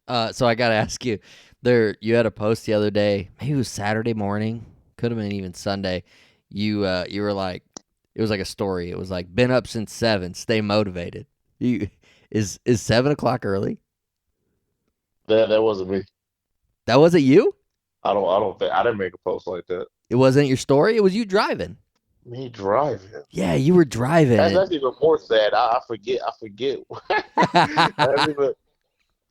So I gotta ask you, you had a post the other day, maybe it was Saturday morning, could have been even Sunday. You were like, it was like a story. It was like, been up since 7, stay motivated. You is 7 o'clock early? That wasn't me. That wasn't you? I don't think I didn't make a post like that. It wasn't your story. It was you driving. Me driving. Yeah, you were driving That's and that's even more sad. I forget. I forget. That's even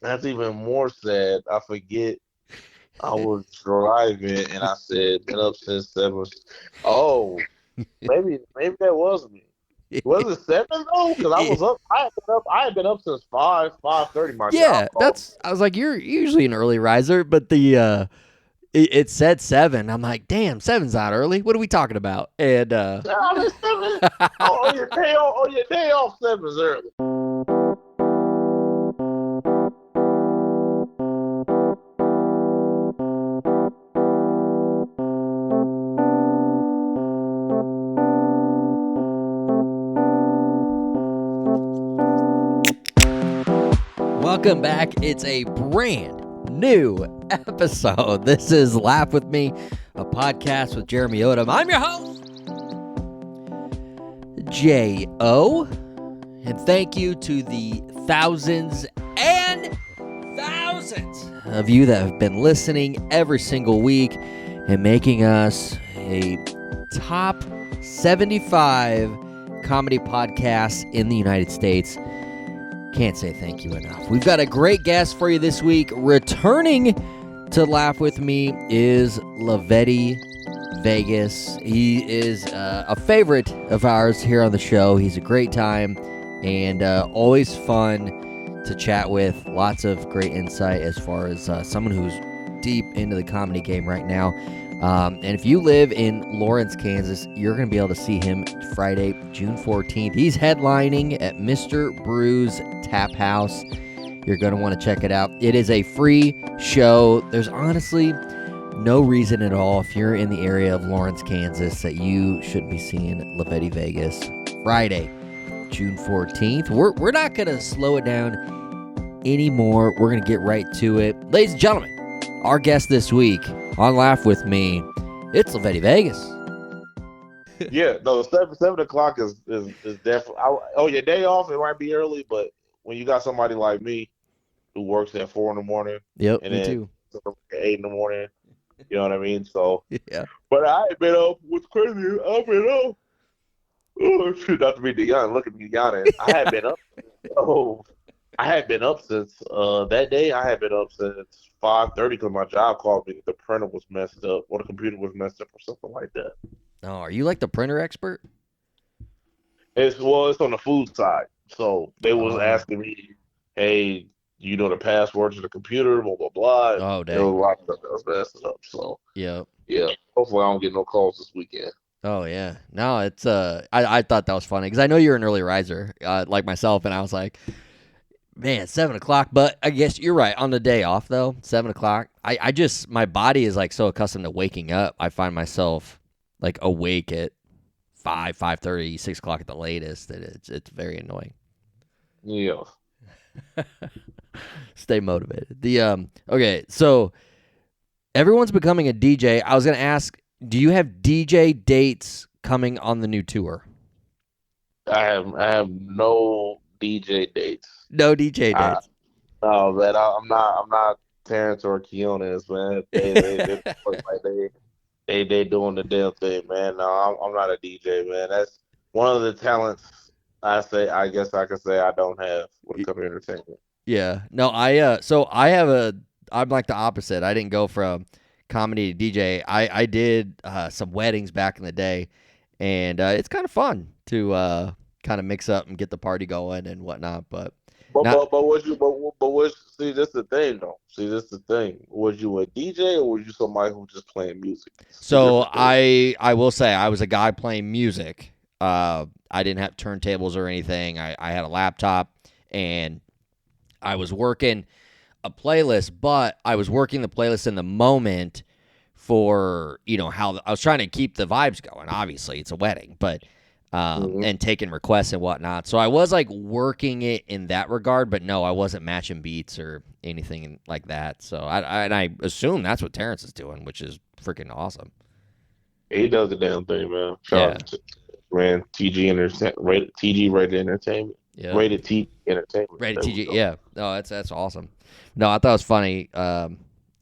that's even more sad. I forget I was driving and I said been up since 7. Oh, maybe that was me. Was it 7 though? Because I was up. I had been up. I had been up since 5:30. My job yeah, called me. I was like, you're usually an early riser, but it said 7. I'm like, damn, seven's not early. What are we talking about? And I was 7. On your day off. On your day off, 7's early. welcome back. It's a brand new episode. This is Laugh With Me, a podcast with Jeremy Odem. I'm your host, J.O. And thank you to the thousands and thousands of you that have been listening every single week and making us a top 75 comedy podcast in the United States. Can't say thank you enough. We've got a great guest for you this week. Returning to Laugh With Me is Lavetti Vegas. He is a favorite of ours here on the show. He's a great time and always fun to chat with. Lots of great insight as far as someone who's deep into the comedy game right now. And if you live in Lawrence, Kansas, you're going to be able to see him Friday, June 14th. He's headlining at Mr. Brew's Tap House. You're going to want to check it out. It is a free show. There's honestly no reason at all, if you're in the area of Lawrence, Kansas, that you should be seeing Lavetti Vegas Friday, June 14th. We're not going to slow it down anymore. We're going to get right to it. Ladies and gentlemen, our guest this week on Laugh With Me, it's Lavetti Vegas. Yeah, no, 7 o'clock is definitely. Your day off, it might be early, but when you got somebody like me who works at 4 in the morning, Yep, and me then too. at 8 in the morning, you know what I mean? So, Yeah. but I ain't been up. What's crazy? I've been up. Oh shit! Not to be the young. Look at me yawning. I had been up. Oh, I had been up since that day. I had been up since 5:30 because my job called me. The printer was messed up, or the computer was messed up, or something like that. Oh, are you like the printer expert? It's on the food side. So they was asking me, "Hey, you know the password to the computer?" Blah blah blah. Oh, There was a dang. lot of stuff that was messed up. So Yep. yeah, hopefully I don't get no calls this weekend. Oh, yeah. No, it's I thought that was funny because I know you're an early riser like myself, and I was like, man, 7 o'clock. But I guess you're right. On the day off, though, 7 o'clock, I just, my body is like so accustomed to waking up. I find myself like awake at 5:30, 6 o'clock at the latest. That it's very annoying. Yeah. Stay motivated. Okay, so everyone's becoming a DJ. I was gonna ask, do you have DJ dates coming on the new tour? I have no DJ dates. No DJ dates. No, man, I'm not Terrence or Keonis, man. They look like they doing the damn thing, man. No, I'm not a DJ, man. That's one of the talents I guess I could say I don't have when it comes to entertainment. Yeah. No, I'm like the opposite. I didn't go from comedy to DJ. I did some weddings back in the day, and it's kind of fun to kind of mix up and get the party going and whatnot. But But not but was see this the thing though. See this the thing. Was you a DJ or was you somebody who just playing music? It's two so different things. I will say I was a guy playing music. I didn't have turntables or anything. I had a laptop and I was working a playlist, but I was working the playlist in the moment for, how I was trying to keep the vibes going. Obviously, it's a wedding, but and taking requests and whatnot. So I was like working it in that regard, but no, I wasn't matching beats or anything like that. So I assume that's what Terrence is doing, which is freaking awesome. He does the damn thing, man. Shout Yeah. out to man, TG Rated Entertainment. Yeah. Rated T Entertainment. Rated There we TG. go. Yeah. No, that's awesome. No, I thought it was funny.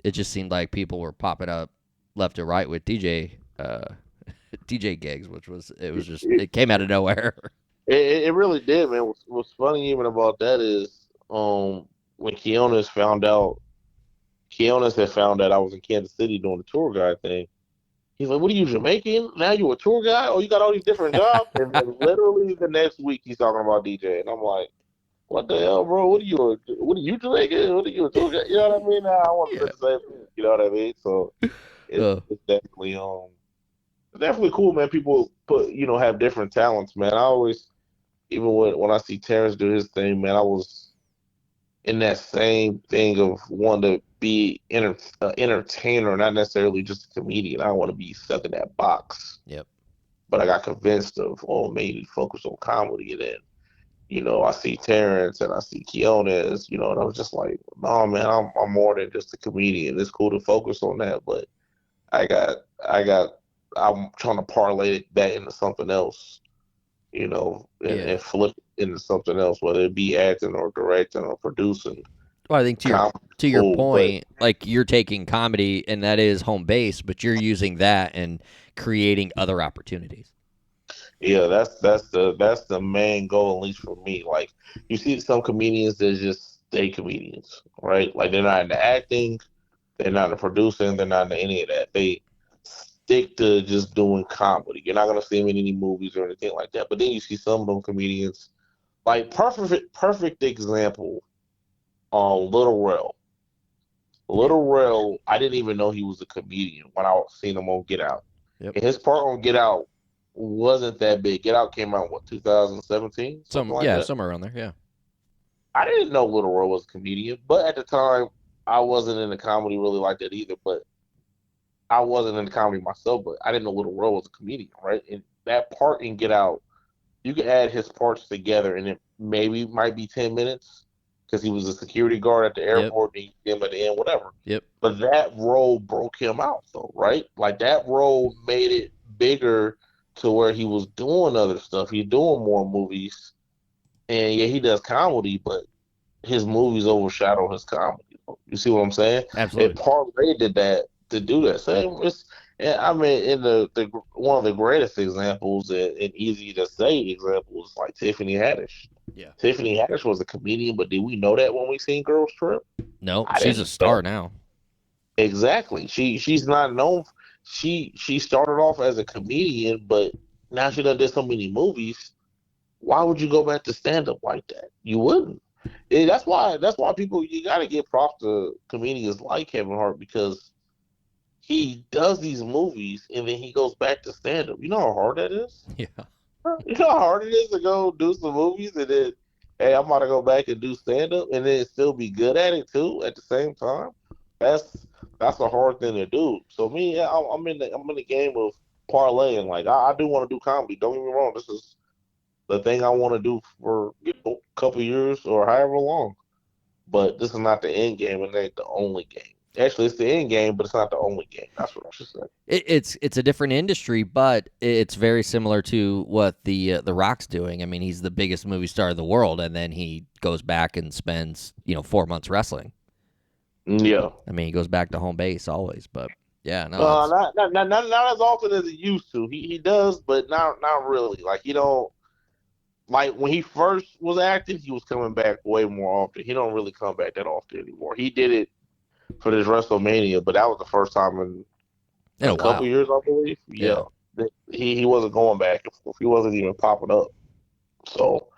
It just seemed like people were popping up left or right with DJ gigs, which was it came out of nowhere. It really did, man. What's funny even about that is when Keonis had found out I was in Kansas City doing the tour guide thing. He's like, "What are you, Jamaican? Now you a tour guide? Oh, you got all these different jobs?" And then literally the next week he's talking about DJ, and I'm like, "What the hell, bro? What are you Jamaican? What are you a tour guide?" You know what I mean? Nah, I want to say the same thing. You know what I mean? So it's definitely cool, man. People have different talents, man. I always, even when I see Terrence do his thing, man, I was in that same thing of wanting to be entertainer, not necessarily just a comedian. I don't want to be stuck in that box. Yep. But I got convinced of, maybe focus on comedy. And then, I see Terrence and I see Keonis, and I was just like, no, man, I'm more than just a comedian. It's cool to focus on that, but I'm trying to parlay that into something else, and flip it into something else, whether it be acting or directing or producing. Well, I think to your point, like you're taking comedy and that is home base, but you're using that and creating other opportunities. Yeah, that's the main goal, at least for me. Like you see some comedians that just stay comedians, right? Like they're not into acting, they're not into producing, they're not into any of that. They stick to just doing comedy. You're not gonna see them in any movies or anything like that. But then you see some of them comedians, like perfect example on Little Rel. Little Rel, I didn't even know he was a comedian when I seen him on Get Out. Yep. And his part on Get Out wasn't that big. Get Out came out in 2017? Something like that. Somewhere around there, yeah. I didn't know Little Rel was a comedian, but at the time I wasn't into comedy really like that either. But I wasn't into comedy myself, but I didn't know Little Rel was a comedian, right? And that part in Get Out, you can add his parts together and it maybe might be 10 minutes because he was a security guard at the airport and you see him at the end, whatever. Yep. But that role broke him out, though, right? Like that role made it bigger to where he was doing other stuff. He's doing more movies. And yeah, he does comedy, but his movies overshadow his comedy. You see what I'm saying? Absolutely. And Parlay did that to do that. So I mean, in the one of the greatest examples and easy to say examples like Tiffany Haddish. Yeah. Tiffany Haddish was a comedian, but did we know that when we seen Girls Trip? No, she's a star now. Exactly. She's not known. She started off as a comedian, but now she done did so many movies. Why would you go back to stand up like that? You wouldn't. That's why people, you got to give props to comedians like Kevin Hart because he does these movies and then he goes back to stand up. You know how hard that is? Yeah. You know how hard it is to go do some movies and then, hey, I'm about to go back and do stand up and then still be good at it too at the same time. That's a hard thing to do. So me, I'm in the game of parlaying. Like I do want to do comedy. Don't get me wrong. This is the thing I want to do for a couple years or however long. But this is not the end game and it ain't the only game. Actually, it's the end game, but it's not the only game. That's what I should say. It's a different industry, but it's very similar to what the Rock's doing. I mean, he's the biggest movie star in the world, and then he goes back and spends 4 months wrestling. Yeah. I mean, he goes back to home base always, but yeah, no. Not as often as he used to. He does, but not really. Like like when he first was acting, he was coming back way more often. He don't really come back that often anymore. He did it for this WrestleMania, but that was the first time in a couple years, I believe. Yeah. He wasn't going back. He wasn't even popping up. So,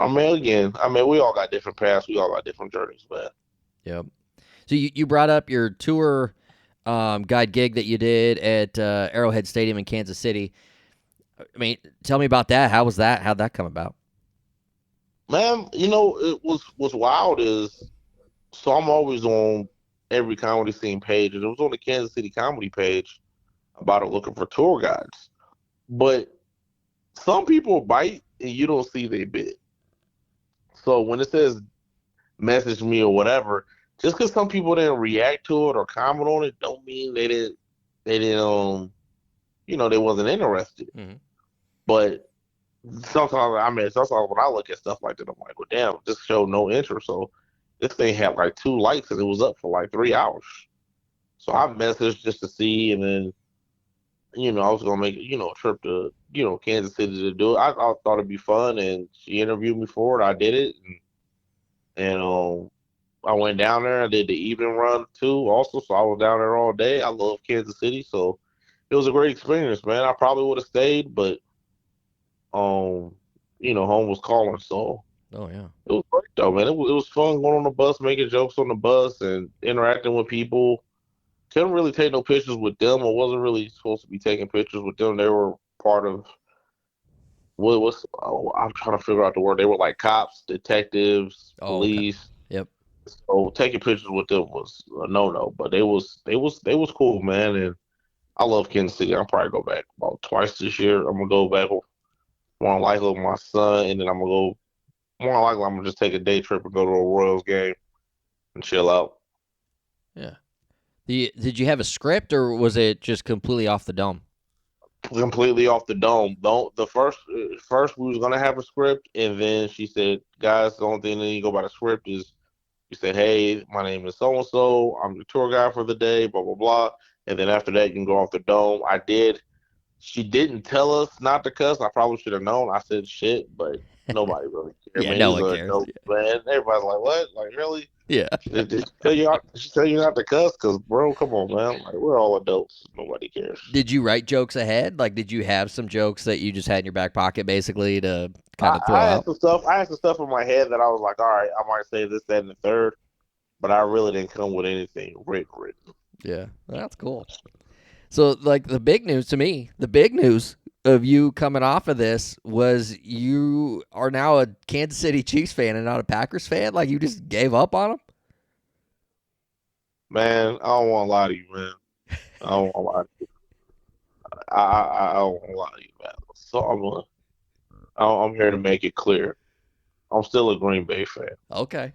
I mean, we all got different paths. We all got different journeys, man. Yep. So you brought up your tour guide gig that you did at Arrowhead Stadium in Kansas City. I mean, tell me about that. How was that? How'd that come about? Man, it what's wild is, so I'm always on every comedy scene page, and it was on the Kansas City comedy page about it looking for tour guides. But some people bite and you don't see they bit. So when it says message me or whatever, just because some people didn't react to it or comment on it, don't mean they didn't they wasn't interested. Mm-hmm. But sometimes when I look at stuff like that, I'm like, well, damn, this showed no interest. So this thing had like 2 likes and it was up for like 3 hours. So I messaged just to see, and then I was gonna make a trip to Kansas City to do it. I thought it'd be fun, and she interviewed me for it. I did it, and I went down there. I did the evening run too, also. So I was down there all day. I love Kansas City, so it was a great experience, man. I probably would have stayed, but um, home was calling, so Oh yeah. it was great though, man. It was fun going on the bus, making jokes on the bus, and interacting with people. Couldn't really take no pictures with them. I wasn't really supposed to be taking pictures with them. They were part of I'm trying to figure out the word. They were like cops, detectives, Oh, okay. police. Yep. So taking pictures with them was a no. But they was cool, man. And I love Kansas City. I'll probably go back about twice this year. I'm gonna go back more likely with my son, and then I'm gonna go more likely I'm gonna just take a day trip and go to a Royals game and chill out. Yeah. Did you have a script, or was it just completely off the dome? Completely off the dome. Don't the first we was gonna have a script, and then she said, "Guys, the only thing that you go by the script is you said, hey, my name is so and so. I'm the tour guide for the day. Blah blah blah." And then after that, you can go off the dome. I did. She didn't tell us not to cuss. I probably should have known. I said shit, but nobody really cared. Yeah, Man, no it was one a cares. dope man. Everybody's like, "What? Like really?" Yeah. Did she tell you not to cuss? Cause bro, come on, man. Like we're all adults. Nobody cares. Did you write jokes ahead? Like, did you have some jokes that you just had in your back pocket, basically, to kind I, of throw I had out? some stuff. I had some stuff in my head that I was like, all right, I might say this, that, and the third, but I really didn't come with anything written. Yeah, that's cool. So, like, the big news to me, the big news of you coming off of this was you are now a Kansas City Chiefs fan and not a Packers fan. Like, you just gave up on them. Man, I don't want to lie to you, man. I don't want to lie to you. I don't want to lie to you, man. So I'm here to make it clear. I'm still a Green Bay fan. Okay.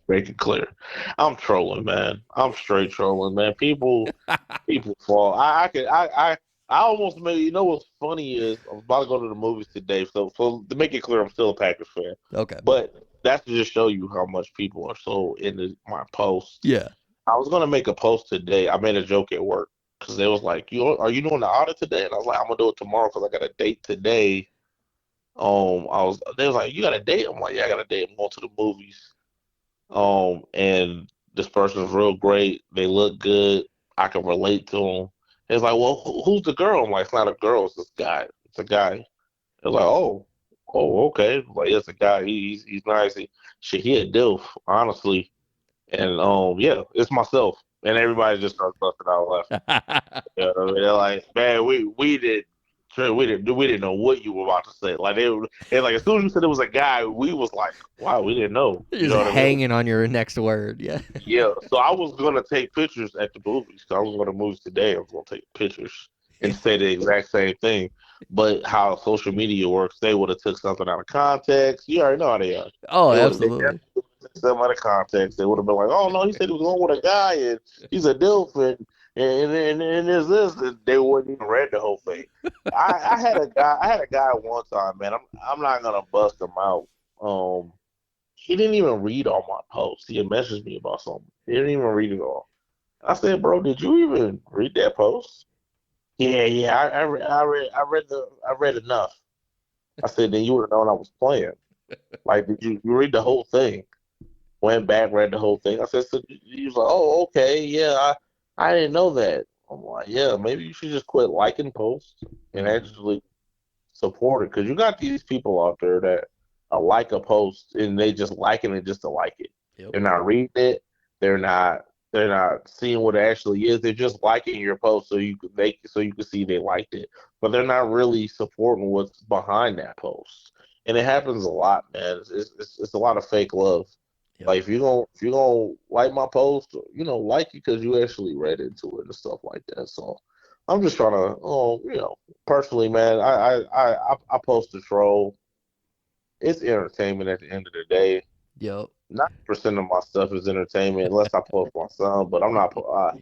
Make it clear. I'm trolling, man. I'm straight trolling, man. People fall. I almost made. You know what's funny is I'm about to go to the movies today. So to make it clear, I'm still a Packers fan. Okay. But that's to just show you how much people are so into my post. Yeah. I was gonna make a post today. I made a joke at work because they was like, are you doing the audit today?" And I was like, "I'm gonna do it tomorrow because I got a date today." They was like, "You got a date?" I'm like, "Yeah, I got a date. I'm going to the movies." And this person's real great. They look good. I can relate to them. It's like, well, who's the girl? I'm like, it's not a girl. It's this guy. It's a guy. They're like, oh, okay. Like, it's a guy. He's nice. He a dilf, honestly. And yeah, it's myself. And everybody just starts busting out laughing. They're like, man, we didn't know what you were about to say. Like they like as soon as you said it was a guy, we was like, wow, we didn't know. You Just know what I mean? hanging on your next word. Yeah. Yeah. So I was gonna take pictures at the movies. So I was gonna movies today. I was gonna take pictures and say the exact same thing. But how social media works, they would have took something out of context. You already know how they are. Oh, They absolutely. took something out of context. They would have been like, "Oh no, he said he was going with a guy, and he's a dilf, and there's this." And they wouldn't even read the whole thing. I had a guy one time, man. I'm not gonna bust him out. He didn't even read all my posts. He had messaged me about something. He didn't even read it all. I said, "Bro, did you even read that post?" Yeah. I read enough. I said, "Then you would have known I was playing. Like, did you read the whole thing?" Went back, read the whole thing. I said, so he was like, "Oh, okay, yeah, I didn't know that." I'm like, "Yeah, maybe you should just quit liking posts and actually support it, because you got these people out there that like a post and they just liking it just to like it. Yep. They're not reading it. They're not. They're not seeing what it actually is. They're just liking your post so you can see they liked it, but they're not really supporting what's behind that post. And it happens a lot, man. It's a lot of fake love. Yep. Like if you gonna like my post, like it because you actually read into it and stuff like that. So I'm just trying to, personally, man. I post to troll. It's entertainment at the end of the day. Yep. 90% of my stuff is entertainment, unless I post my son. But I'm not.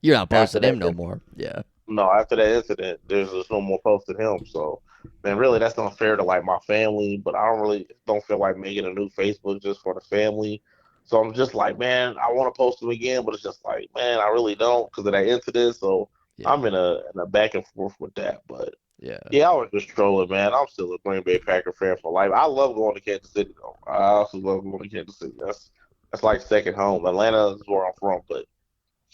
You're not After posting him that, no more. Yeah. no, after that incident, there's just no more posting him. So, man, really, that's unfair to like my family. But I don't feel like making a new Facebook just for the family. So I'm just like, man, I want to post him again, but it's just like, man, I really don't because of that incident. So Yeah. I'm in a back and forth with that. But Yeah. yeah, I was just trolling, man. I'm still a Green Bay Packer fan for life. I love going to Kansas City though. I also love going to Kansas City. That's like second home. Atlanta is where I'm from, but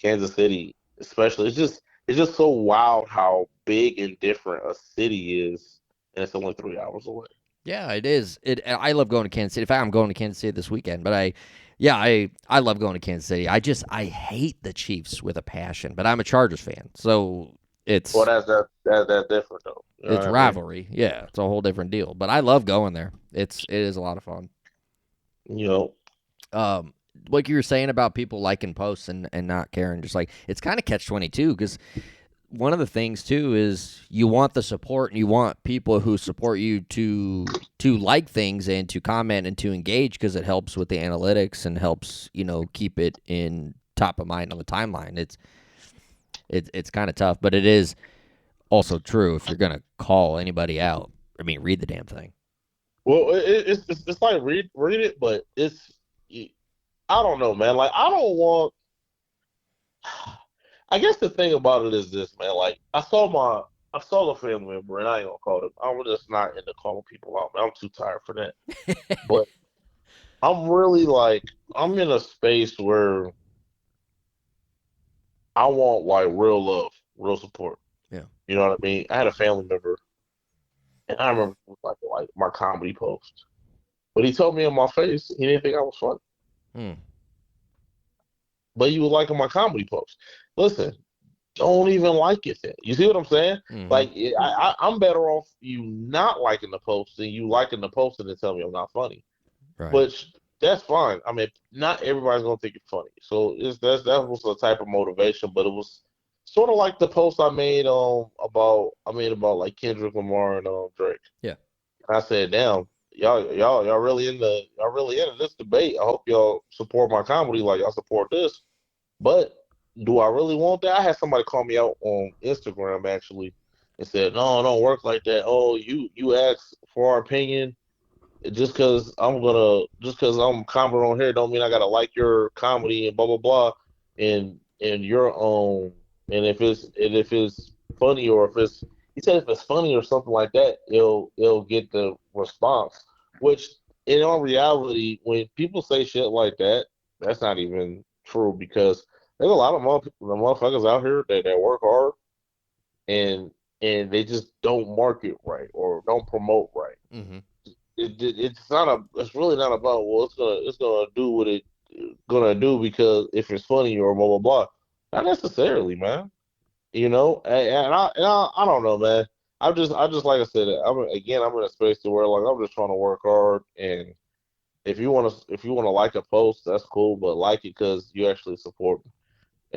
Kansas City, especially, it's just so wild how big and different a city is, and it's only 3 hours away. Yeah, it is. I love going to Kansas City. In fact, I'm going to Kansas City this weekend. But I love going to Kansas City. I hate the Chiefs with a passion. But I'm a Chargers fan, so Well, it's that's different though. You know it's what I mean? rivalry. Yeah, it's a whole different deal. But I love going there. It is a lot of fun. You know, Um, like you were saying about people liking posts and not caring, just like it's kind of catch-22 because one of the things too is you want the support and you want people who support you to like things and to comment and to engage because it helps with the analytics and helps keep it in top of mind on the timeline. It's kind of tough, but it is also true if you're gonna call anybody out. I mean, read the damn thing. well, it's like read it, but I don't know, man. Like I don't want. I guess the thing about it is this, man. Like I saw the family member, and I ain't gonna call them. I'm just not into calling people out, man. I'm too tired for that. But I'm really like I'm in a space where I want like real love, real support. Yeah. You know what I mean? I had a family member, and I remember like my comedy post, but he told me in my face he didn't think I was funny, Hmm. but he was liking my comedy post. Listen, don't even like it then. You see what I'm saying? Mm-hmm. Like I'm better off you not liking the post than you liking the post and then tell me I'm not funny. Right. Which that's fine. I mean, not everybody's gonna think it's funny. So that was a type of motivation, but it was sort of like the post I made about like Kendrick Lamar and Drake. Yeah. And I said, damn, y'all really into this debate. I hope y'all support my comedy like y'all support this. But do I really want that? I had somebody call me out on Instagram actually and said, no, don't work like that. Oh, you asked for our opinion just because I'm commenting on here don't mean I gotta like your comedy and blah blah blah and your and if it's funny or if it's he said if it's funny or something like that it'll get the response, which in all reality when people say shit like that that's not even true because there's a lot of motherfuckers out here that work hard and they just don't market right or don't promote right. Mm-hmm. It's really not about well it's gonna do what it gonna do because if it's funny or blah blah blah. Not necessarily, man. You know, I don't know, man. I just like I said, I'm in a space to where like I'm just trying to work hard, and if you want to like a post, that's cool, but like it because you actually support me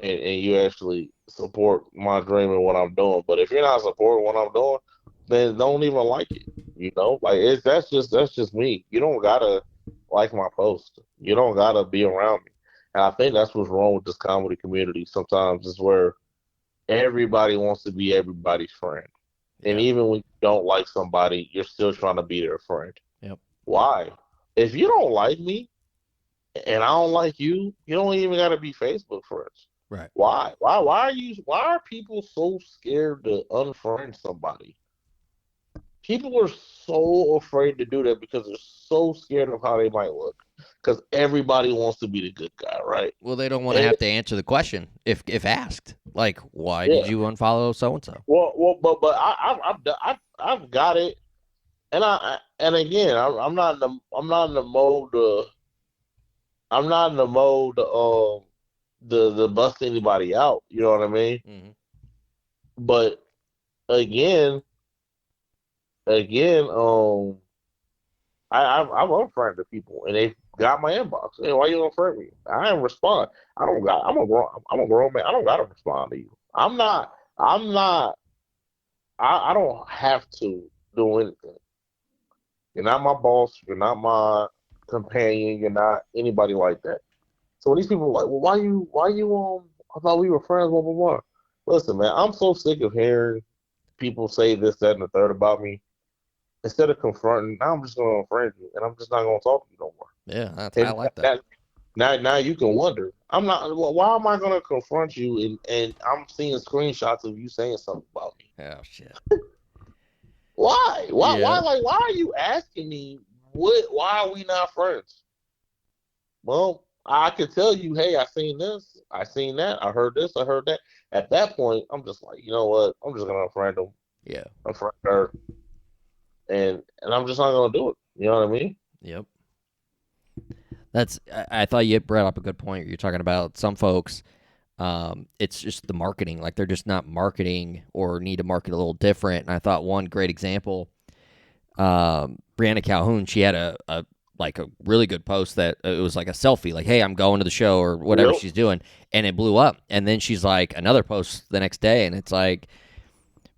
and you actually support my dream and what I'm doing. But if you're not supporting what I'm doing, then don't even like it. You know, like that's just me. You don't gotta like my post. You don't gotta be around me. And I think that's what's wrong with this comedy community. Sometimes is where everybody wants to be everybody's friend. And Yeah. even when you don't like somebody, you're still trying to be their friend. Yep. Why? If you don't like me and I don't like you, you don't even gotta be Facebook friends. Right. Why? Why are people so scared to unfriend somebody? People are so afraid to do that because they're so scared of how they might look. Because everybody wants to be the good guy, right? Well, they don't want to And have to answer the question if asked. Like, why did yeah, you unfollow so and so? but I've got it, and again, I'm not in the mode I'm not in the mode the bust anybody out. You know what I mean? Mm-hmm. But again, again, I've unfriended people and they got my inbox. Hey, why you unfriend me? I didn't respond. I'm a grown man. I don't gotta respond to you. I'm not. I don't have to do anything. You're not my boss. You're not my companion. You're not anybody like that. So when these people are like, well, I thought we were friends, blah, blah, blah. Listen, man, I'm so sick of hearing people say this, that, and the third about me. Instead of confronting, now I'm just going to unfriend you, and I'm just not going to talk to you no more. Yeah, I And like that. now you can wonder. I'm not. Well, why am I going to confront you? And I'm seeing screenshots of you saying something about me. Oh shit. Why? Yeah. Why are you asking me? Why are we not friends? Well, I could tell you, hey, I seen this, I seen that, I heard this, I heard that. At that point, I'm just like, you know what? I'm just gonna unfriend him, Yeah. unfriend her, and I'm just not gonna do it. You know what I mean? Yep. I thought you brought up a good point. You're talking about some folks. It's just the marketing. Like they're just not marketing or need to market a little different. And I thought one great example, Brianna Calhoun, she had a like a really good post that it was like a selfie, like, hey, I'm going to the show or whatever Yep. she's doing. And it blew up. And then she's like another post the next day. And it's like,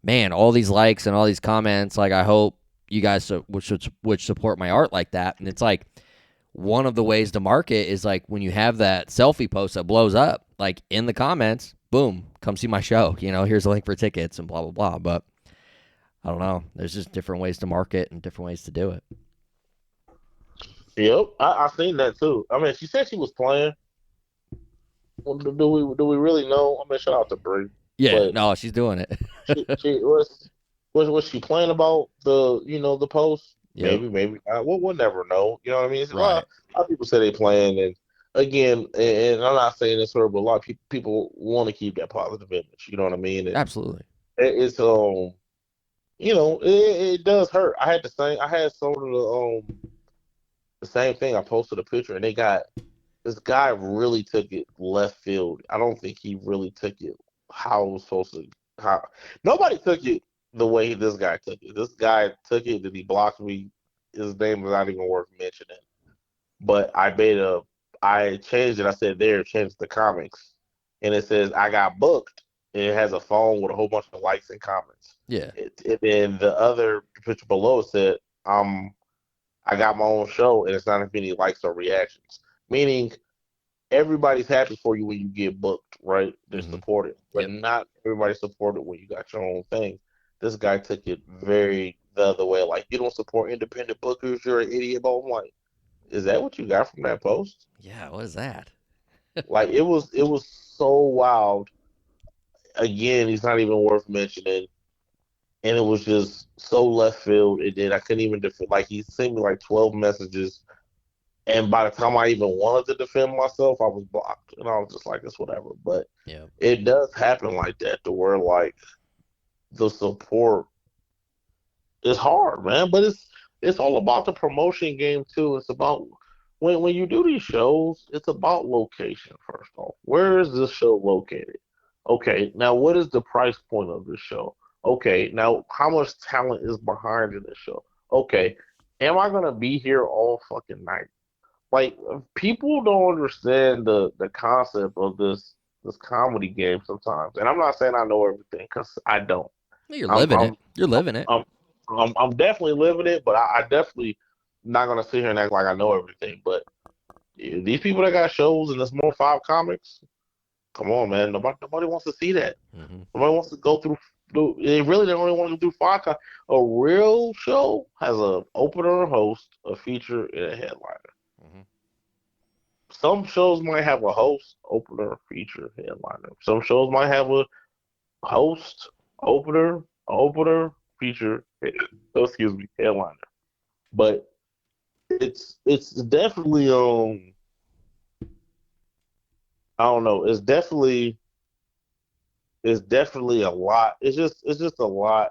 man, all these likes and all these comments. Like, I hope you guys would support my art like that. And it's like, one of the ways to market is like when you have that selfie post that blows up, like in the comments, boom, come see my show. You know, here's a link for tickets and blah, blah, blah. But I don't know. There's just different ways to market and different ways to do it. Yep. I seen that too. I mean, she said she was playing. Well, do we really know? I mean, shout out to Brie, Yeah, but no, she's doing it. she was she playing about the post? Yep. Maybe not. We'll never know. You know what I mean? Right. A lot of people say they playing, and again, and I'm not saying this, but a lot of people want to keep that positive image. You know what I mean? Absolutely. It's it does hurt. I had some of the same thing. I posted a picture, and they got this guy really took it left field. I don't think he really took it how it was supposed to. How nobody took it the way this guy took it. This guy took it that he blocked me. His name is not even worth mentioning. But I changed it. I said there, changed the comics, and it says I got booked. And it has a phone with a whole bunch of likes and comments. Yeah. And then the other picture below said, I got my own show, and it's not as many likes or reactions. Meaning everybody's happy for you when you get booked, right? They're Mm-hmm. supported, but Yep. not everybody's supported when you got your own thing. This guy took it very the other way. Like, you don't support independent bookers, you're an idiot. But I'm like, is that what you got from that post? Yeah. What is that? Like, it was so wild. Again, he's not even worth mentioning, and it was just so left field. It did. I couldn't even defend. Like, he sent me like 12 messages. And by the time I even wanted to defend myself, I was blocked. And I was just like, it's whatever. But Yeah. it does happen like that to where like the support is hard, man. But it's all about the promotion game too. It's about when you do these shows, it's about location first off. Where is this show located? Okay, now what is the price point of this show? Okay, now how much talent is behind in this show? Okay, am I gonna be here all fucking night? Like people don't understand the concept of this comedy game sometimes. And I'm not saying I know everything because I don't. You're I'm living it. I'm You're living it. I'm I'm definitely living it, but I definitely not gonna sit here and act like I know everything. But these people that got shows and there's more five comics, come on, man. Nobody wants to see that. Mm-hmm. Nobody wants to go through. They really don't only want to do five. A real show has a opener, a host, a feature, and a headliner. Mm-hmm. Some shows might have a host, opener, feature, headliner. Some shows might have a host, opener, feature, excuse me, headliner. But it's definitely I don't know, it's definitely a lot. It's just a lot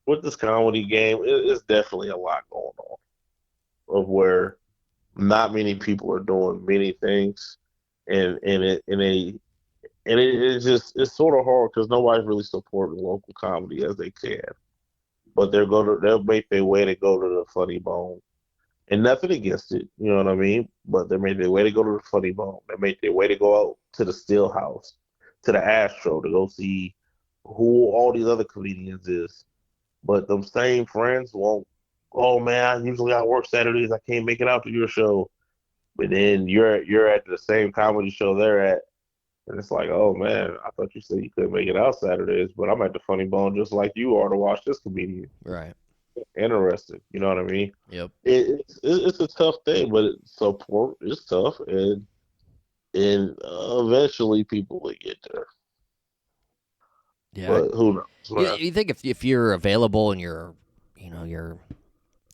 with this comedy game. It's definitely a lot going on of where not many people are doing many things, and it's sort of hard because nobody's really supporting local comedy as they can. But they'll make their way to go to the Funny Bone, and nothing against it, you know what I mean. But they made their way to go to the Funny Bone. They made their way to go out to the Stillhouse, to the Astro to go see who all these other comedians is. But them same friends won't. Oh man, usually I work Saturdays. I can't make it out to your show. But then you're at the same comedy show they're at, and it's like, oh man, I thought you said you couldn't make it out Saturdays, but I'm at the Funny Bone just like you are to watch this comedian. Right. Interesting, you know what I mean? Yep. It's a tough thing, but support is tough, and eventually people will get there. Yeah. But who knows? You think if you're available and you're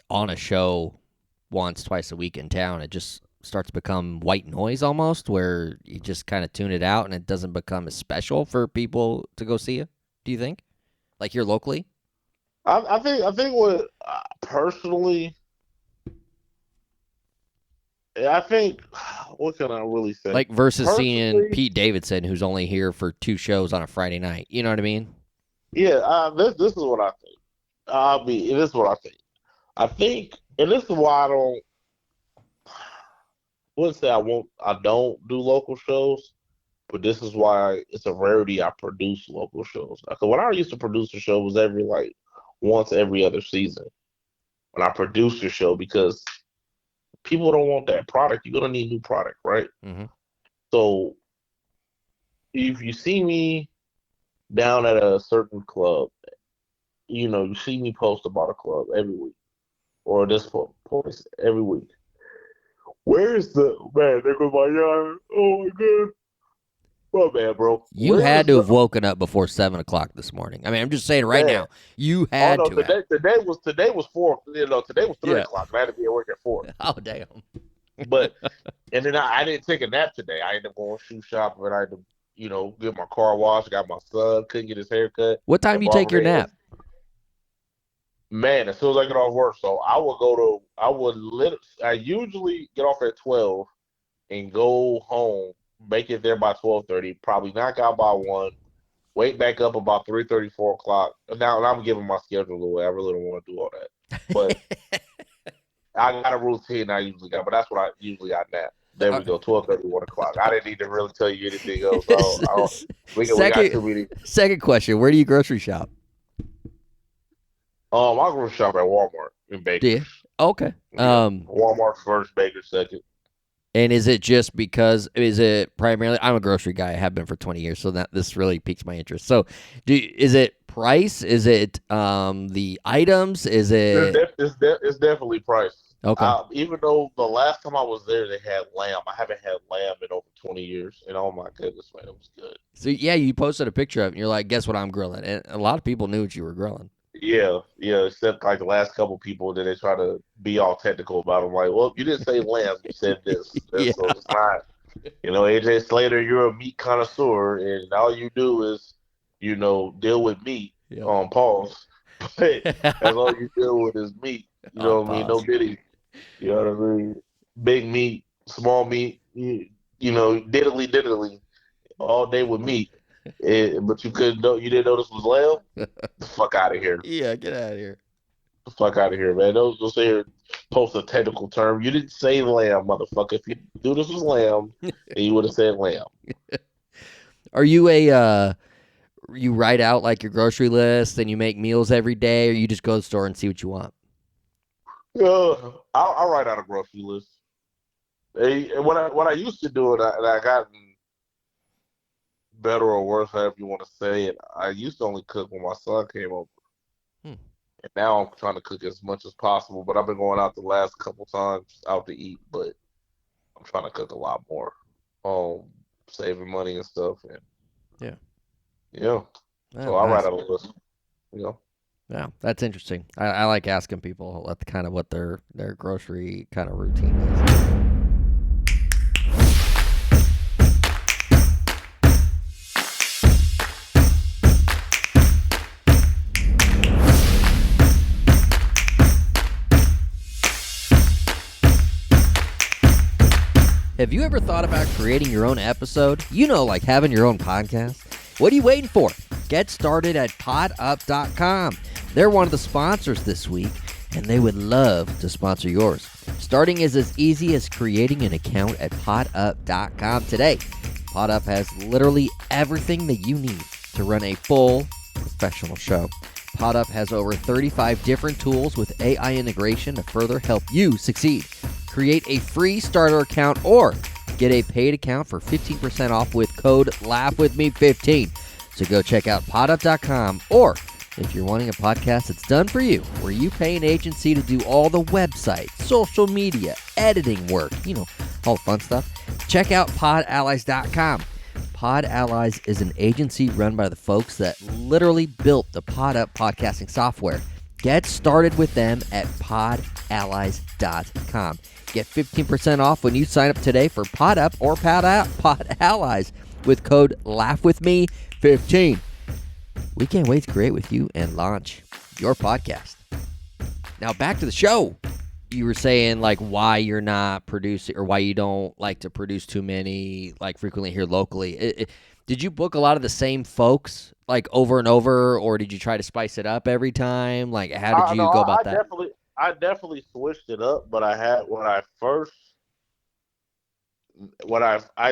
on a show once, twice a week in town, it just starts to become white noise almost, where you just kind of tune it out and it doesn't become as special for people to go see you? Do you think? Like here locally? I think what personally, I think, what can I really say? Like versus seeing Pete Davidson, who's only here for 2 shows on a Friday night. You know what I mean? Yeah, this is what I think. This is what I think. I think, and this is why I wouldn't say I don't do local shows, but this is why it's a rarity I produce local shows. Because when I used to produce a show, it was once every other season when I produced a show, because people don't want that product. You're going to need new product, right? Mm-hmm. So if you see me down at a certain club, you see me post about a club every week, or this place every week. Where's the man? There goes my yard. Oh my god. Well, man, bro. You had to have woken up before 7 o'clock this morning. I mean, I'm just saying right now. You had to. Today was 4. Today was 3 o'clock. I had to be at work at 4. Oh damn. But and then I didn't take a nap today. I ended up going shoe shopping, and I had to get my car washed. Got my son, couldn't get his hair cut. What time do you take your nap? Man, as soon as I get off work, so I usually get off at 12 and go home, make it there by 12:30, probably knock out by 1, wake back up about 3:30, 4 o'clock. Now I'm giving my schedule away. I really don't want to do all that. But I got a routine I usually got, but that's what I usually nap. There we go, 12:30, 1 o'clock. I didn't need to really tell you anything else. We got too many. Second question, where do you grocery shop? I grocery shop at Walmart in Baker. Yeah. Okay. Walmart first, Baker second. And is it primarily? I'm a grocery guy. I have been for 20 years, so this really piques my interest. So, is it price? Is it the items? Is it? It's definitely price. Okay. Even though the last time I was there, they had lamb. I haven't had lamb in over 20 years, and oh my goodness, man, it was good. So yeah, you posted a picture of it, and you're like, "Guess what I'm grilling?" And a lot of people knew what you were grilling. Yeah, except like the last couple people that they try to be all technical about them. Like, well, you didn't say lamb, you said this. Yeah. So it's not. AJ Slater, you're a meat connoisseur, and all you do is, deal with meat on pause. But that's all you deal with is meat. You know what I mean? No bitty. You know what I mean? Big meat, small meat. Diddly, all day with meat. But you didn't know this was lamb? The fuck out of here. Yeah, get out of here. The fuck out of here, man. Don't say here post a technical term. You didn't say lamb, motherfucker. If you knew this was lamb, then you would have said lamb. Are you you write out like your grocery list and you make meals every day, or you just go to the store and see what you want? I'll write out a grocery list. What I used to do, and I gotten better or worse, however you want to say it, I used to only cook when my son came over. And now I'm trying to cook as much as possible, but I've been going out the last couple times out to eat, but I'm trying to cook a lot more. Saving money and stuff. And yeah. So I write out a list. Yeah, that's interesting. I like asking people what their grocery kind of routine is. Have you ever thought about creating your own episode? Like having your own podcast? What are you waiting for? Get started at podup.com. They're one of the sponsors this week, and they would love to sponsor yours. Starting is as easy as creating an account at podup.com today. PodUp has literally everything that you need to run a full professional show. PodUp has over 35 different tools with AI integration to further help you succeed. Create a free starter account or get a paid account for 15% off with code LaughWithMe15. So go check out podup.com, or if you're wanting a podcast that's done for you, where you pay an agency to do all the website, social media, editing work, all the fun stuff, check out podallies.com. Pod Allies is an agency run by the folks that literally built the PodUp podcasting software. Get started with them at podallies.com. Get 15% off when you sign up today for PodUp or Pod Allies with code LaughWithMe15. We can't wait to create with you and launch your podcast. Now back to the show. You were saying why you're not producing, or why you don't like to produce too many frequently here locally. Did you book a lot of the same folks over and over, or did you try to spice it up every time? How did you go about that? I definitely switched it up, but I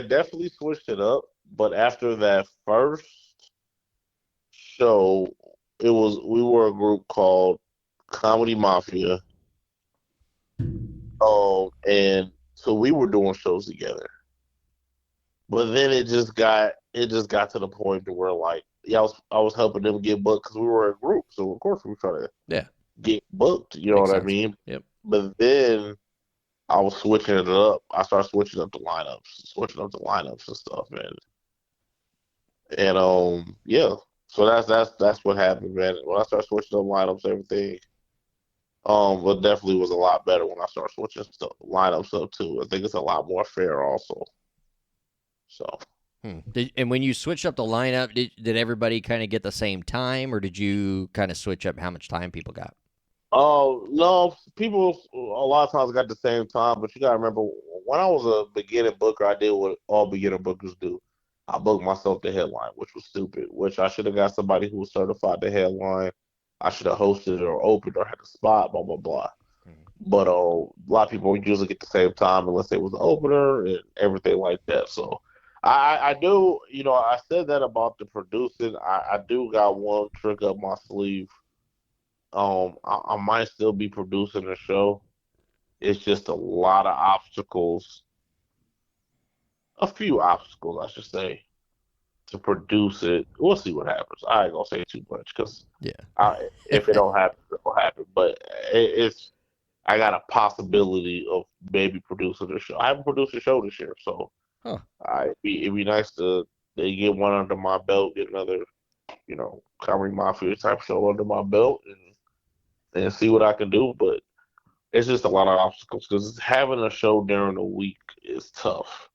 definitely switched it up, but after that first show, we were a group called Comedy Mafia. And so we were doing shows together, but then it just got to the point to where I was helping them get booked because we were a group, so of course we were trying to get booked. You know what I mean? Yep. But then I was switching it up. I started switching up the lineups and stuff, and yeah. So that's what happened, man. When I started switching up lineups, everything. But definitely was a lot better when I started switching lineups up too. I think it's a lot more fair also. So. And when you switched up the lineup, did everybody kind of get the same time, or did you kind of switch up how much time people got? Oh, no, people a lot of times got the same time, but you gotta remember, when I was a beginning booker, I did what all beginner bookers do. I booked myself the headline, which was stupid, which I should have got somebody who was certified to headline. I should have hosted or opened or had a spot, blah, blah, blah. But a lot of people usually get the same time unless it was an opener and everything like that. So I do, I said that about the producing. I do got one trick up my sleeve. I might still be producing the show. It's just a lot of obstacles, a few obstacles, I should say, to produce it. We'll see what happens. I ain't gonna say too much because if it don't happen, it don't happen. But I got a possibility of maybe producing the show. I haven't produced a show this year, so it'd be nice to get one under my belt, get another, Comedy Mafia type show under my belt, and see what I can do. But it's just a lot of obstacles because having a show during the week is tough.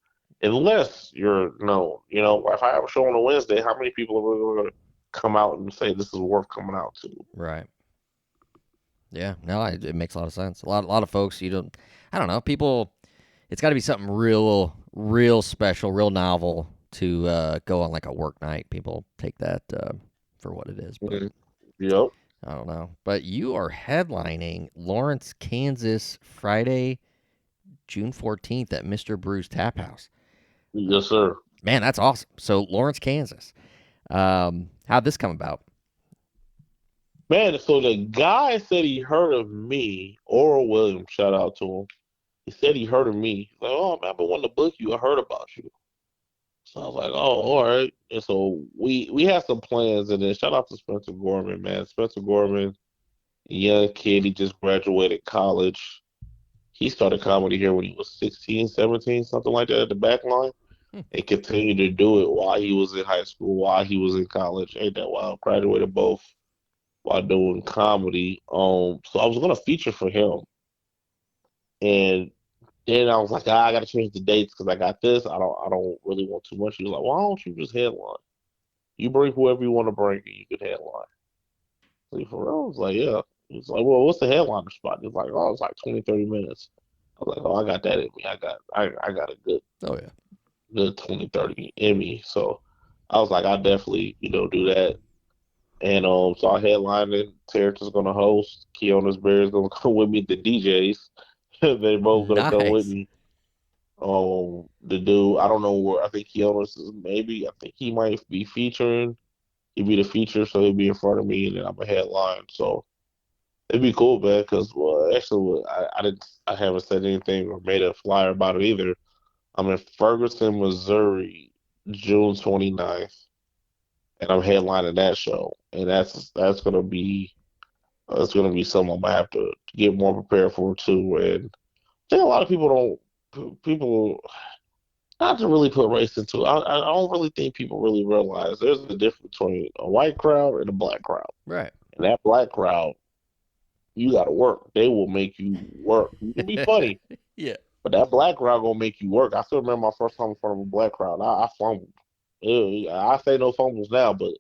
Unless you're known, if I have a show on a Wednesday, how many people are going to come out and say this is worth coming out to? Right. Yeah. No, it makes a lot of sense. A lot of folks, I don't know, people. It's got to be something real special, real novel to go on a work night. People take that for what it is. But Yep. I don't know. But you are headlining Lawrence, Kansas, Friday, June 14th at Mr. Brew's Tap House. Yes, sir. Man, that's awesome. So Lawrence, Kansas. How'd this come about? Man, so the guy said he heard of me, Oral Williams, shout out to him. He said he heard of me. He's like, oh, man, I've been wanting to book you. I heard about you. So I was like, oh, all right. And so we had some plans, and then shout out to Spencer Gorman, man. Spencer Gorman, young kid, he just graduated college. He started comedy here when he was 16, 17, something like that at the back line. And continued to do it while he was in high school, while he was in college. Ain't that wild? Graduated both while doing comedy. So I was gonna feature for him, and then I was like, I gotta change the dates because I got this. I don't really want too much. He was like, why don't you just headline? You bring whoever you want to bring, and you can headline. So for real, I was like, yeah. He's like, well, what's the headliner spot? He's like, oh, it's like 20, 30 minutes. I was like, oh, I got that in me. I got a good. Oh yeah. The 2030 in me. So I was like, I'll definitely, do that. And so I headlining, Terrence is gonna host, Keona's Bear is gonna come with me, the DJs. They both gonna come with me. The dude, I don't know where, I think Keona's I think he might be featuring. He'd be the feature, so he'd be in front of me, and then I'm a headline. So it'd be cool, man. Because I haven't said anything or made a flyer about it either. I'm in Ferguson, Missouri, June 29th, and I'm headlining that show, and that's gonna be something I'm gonna have to get more prepared for too. And I think a lot of people not to really put race into it. I don't really think people really realize there's a difference between a white crowd and a black crowd. Right. And that black crowd, you got to work. They will make you work. You can be funny, Yeah. but that black crowd gonna make you work. I still remember my first time in front of a black crowd. I fumbled. I say no fumbles now, but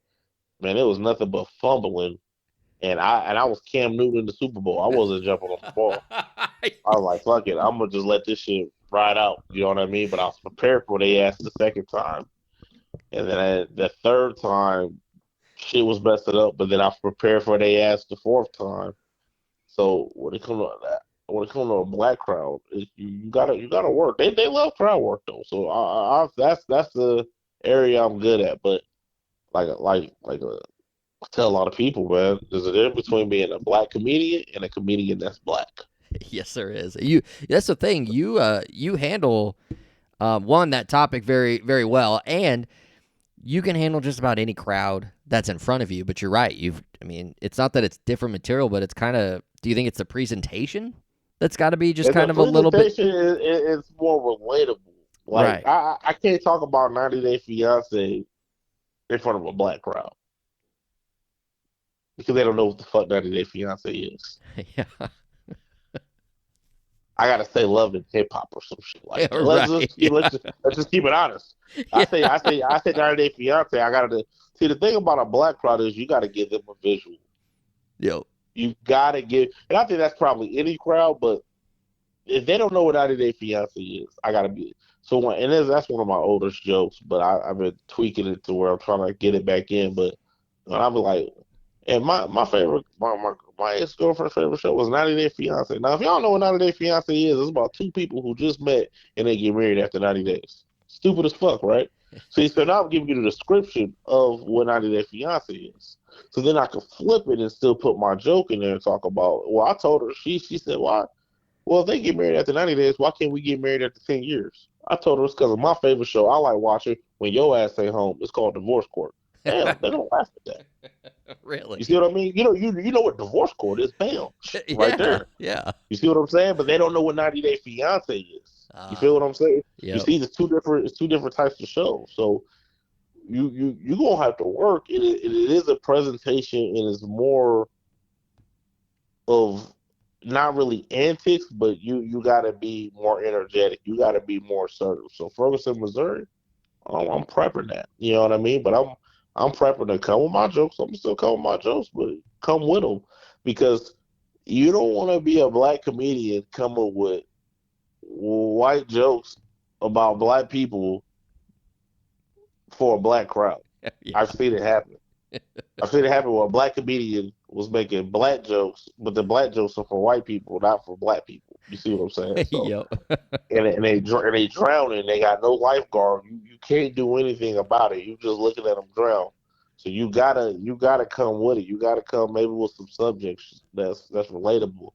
man, it was nothing but fumbling. And I was Cam Newton in the Super Bowl. I wasn't jumping on the ball. I was like, fuck it, I'm gonna just let this shit ride out. You know what I mean? But I was prepared for they asked the second time, and then the third time, shit was messing up. But then I was prepared for they asked the fourth time. So when it comes to a black crowd, you gotta work. They love crowd work though. So that's the area I'm good at. But I tell a lot of people, man, there's a difference between being a black comedian and a comedian that's black. Yes, there is. That's the thing. You handle one that topic very very well, and you can handle just about any crowd that's in front of you. But you're right. I mean, it's not that it's different material, but it's kind of. Do you think it's the presentation that's got to be just kind of a little bit? Is more relatable. Like Right. I can't talk about 90 Day Fiance in front of a black crowd because they don't know what the fuck 90 Day Fiance is. Yeah. I gotta say love and hip hop or some shit like that. Right. Let's just keep it honest. Yeah. I say 90 Day Fiance. I gotta see the thing about a black crowd is you gotta give them a visual. Yo. You gotta give, and I think that's probably any crowd, but if they don't know what 90 Day Fiance is, I gotta be. So that's one of my oldest jokes, but I've been tweaking it to where I'm trying to get it back in. But I'll be like, and my favorite, my ex girlfriend's favorite show was 90 Day Fiance. Now, if y'all know what 90 Day Fiance is, it's about two people who just met and they get married after 90 days. Stupid as fuck, right? So now I'm giving you the description of what 90 Day Fiance is. So then I can flip it and still put my joke in there and talk about. Well, I told her she said, why? Well, if they get married after 90 days, why can't we get married after 10 years? I told her it's because of my favorite show I like watching when your ass ain't home. It's called Divorce Court. Damn, they don't laugh at that. Really? You see what I mean? You know what Divorce Court is? Bam, right there. Yeah. You see what I'm saying? But they don't know what 90 Day Fiance is. You feel what I'm saying? Yep. You see, it's two different types of shows. So you gonna have to work. It is a presentation, and it's more of not really antics, but you got to be more energetic. You got to be more assertive. So Ferguson, Missouri, I'm prepping that. You know what I mean? But I'm prepping to come with my jokes. I'm still coming with my jokes, but come with them because you don't want to be a black comedian coming with white jokes about black people for a black crowd. Yeah. I've seen it happen. I've seen it happen where a black comedian was making black jokes, but the black jokes are for white people, not for black people. You see what I'm saying? So, Yep. and they drowning. They got no lifeguard. You can't do anything about it. You just looking at them drown. So you gotta come with it. You gotta come maybe with some subjects that's relatable.